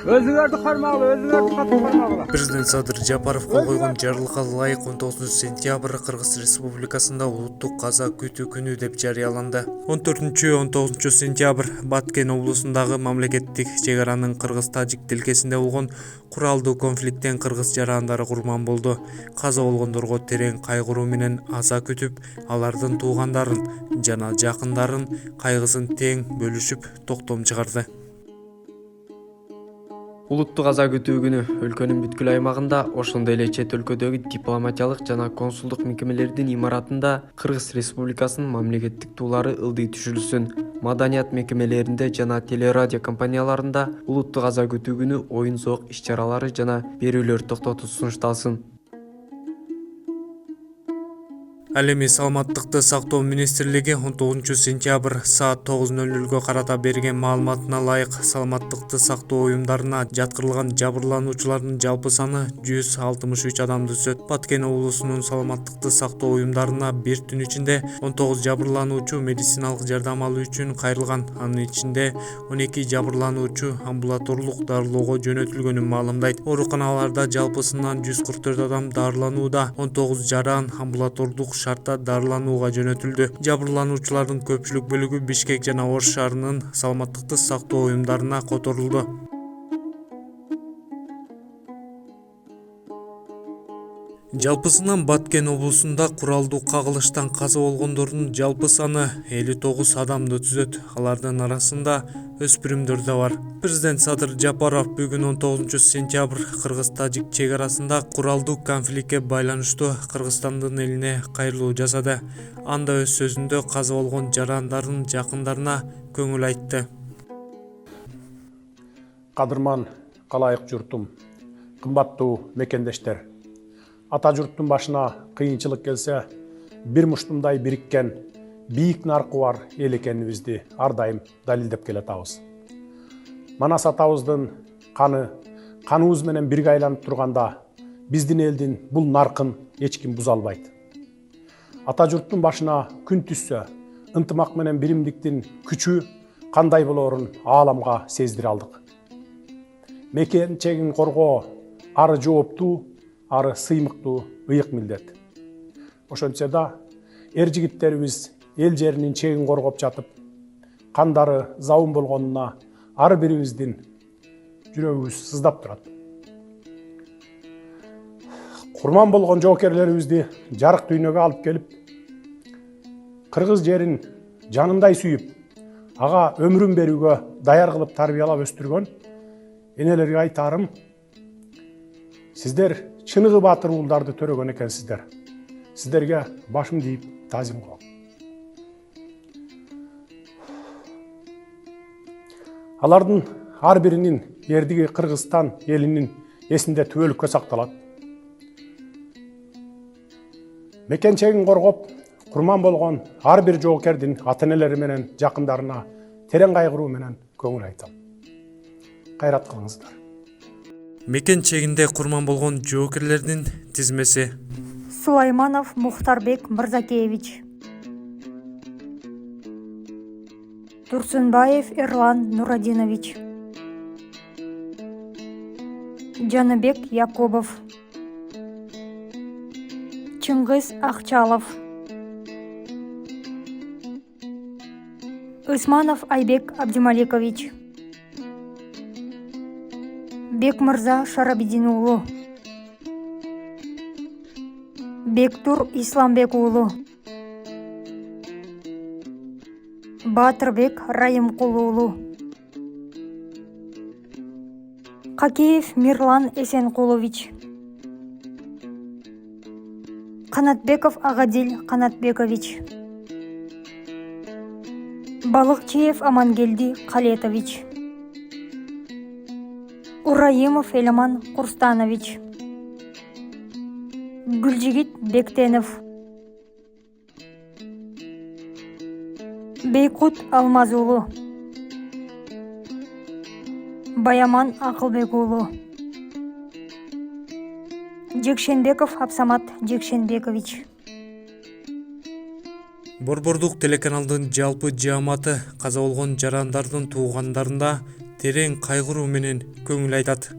Өзүңөрдү кармагыла, өзүңөрдү катып кармагыла. Президент Садыр Жапаров кол койгон жарлыкка ылайык 19 сентябрь Кыргыз Республикасында улуттук каза күтүү күнү деп жарыяланды. 14-19 сентябрь Баткен облусундагы мамлекеттик чек аранын кыргыз-тажик тилкесинде болгон куралдуу конфликттен кыргыз жарандары курман болду. Каза болгондорго терең кайгыруу менен аза күтүп, алардын туугандарын жана жакындарын кайгысын тең бөлүшүп токтом чыгарды. Улуттук аза күтүү күнү өлкөнүн бүткүл аймагында, ошондой эле чет өлкөдөгү дипломатиялык жана консулдук мекемелердин имаратында Кыргыз Республикасынын мамлекеттик туулары ылдый түшүлсүн. Маданият мекемелеринде жана телерадио компанияларында улуттук аза күтүү күнү оюн-зоок иш-чаралары жана берүүлөр токтотуу сунушталсын. Ал эми саламаттыкты сактоо министрлиги 19 сентябрь саат 9:00 карата берген маалыматына ылайык саламаттыкты сактоо уюмдарына жаткырылган жабырлануучулардын жалпы саны 163 адамды түзөт. Баткен облусунун саламаттыкты сактоо уюмдарына бир түн ичинде 19 жабырлануучу медициналык жардам алуу үчүн кайрылган. Анын ичинде 12 жабырлануучу амбулаторлук дарылоого жөнөтүлгөнүн маалымдайт. Ооруканаларда жалпысынан 144 адам дарыланууда, 19 жаран амбулатордук шартта дарыланууга жөнөтүлдү. Жабырлануучулардын көпчүлүк бөлүгү Бишкек жана Ош шаарынын саламаттыкты сактоо уюмдарына которулду. Жалпысынан Баткен облусунда куралдуу кагылыштан каза болгондордун жалпы саны 59 адамды түзөт. Алардын арасында өспүрүмдөр да бар. Президент Садыр Жапаров бүгүн 19 сентябрь Кыргыз-тажик чек арасында куралдуу конфликтке байланыштуу Кыргызстандын элине кайрылуу жасады. Анда өз сөзүндө каза болгон жарандардын жакындарына көңүл айтты. Кадырман калайык журтум, кымбаттуу мекендештер. Ата журттун башына кыйынчылык келсе, бир муштумдай бириккен, бийик наркы бар эл экенибизди ар дайым далилдеп келатабыз. Манас атабыздын каныбыз менен бирге айланып турганда, биздин элдин бул наркын эч ким буза албайт. Ата журттун башына күн түссө, ынтымак менен биримдиктин күчү кандай болорун ааламга сездире алдык. Мекенчегин коргоо ары жооптуу, ары сыймыктуу ыйык милдет. Ошентсе да, эр жигиттерибиз эл жеринин чегин коргоп жатып, кандары забын болгонуна ар бирибиздин жүрөгүбүз сыздап турат. Курман болгон жоокерлерибизди жарык дүйнөгө алып келип, кыргыз жерин жанындай сүйүп, ага өмүрүн берүүгө даяр кылып тарбиялап өстүргөн энелерге айтарым: сиздер чыныгы баатыр уулдарды төрөгөн экенсиздер. Сиздерге башым тийип таазим кылам. Алардын ар биринин эрдиги Кыргызстан элинин эсинде түбөлүккө сакталат. Мекенчегин коргоп, курман болгон ар бир жоокердин ата-энелери менен жакындарына терең кайгыруу менен көңүл айтам. Кайрат кылыңыздар. Мекенчегинде курман болгон жоокерлердин тизмеси: Сулайманов Мухтарбек Мырзакеевич, Турсунбаев Эрлан Нурадинович, Жаныбек Якубов, Чыңгыз Акчалов, Усманов Айбек Абдималикович, Бекмырза Шарабидин уулу, Бектур Исламбек уулу, Батырбек Райымкул уулу, Какеев Мирлан Эсенкулович, Канатбеков Агадил Канатбекович, Балыкчиев Амангелди Калетович, Ураимов Элман Курстанович, Гүлжигит Бектенов, Бейкут Алмазулу, Баяман Акылбек уулу, Жекшенбеков Абсамат Жекшенбекович. Борбордук телеканалдын жалпы жааматы каза болгон жарандардын туугандарына терең кайгыруу менен көңүл айтат.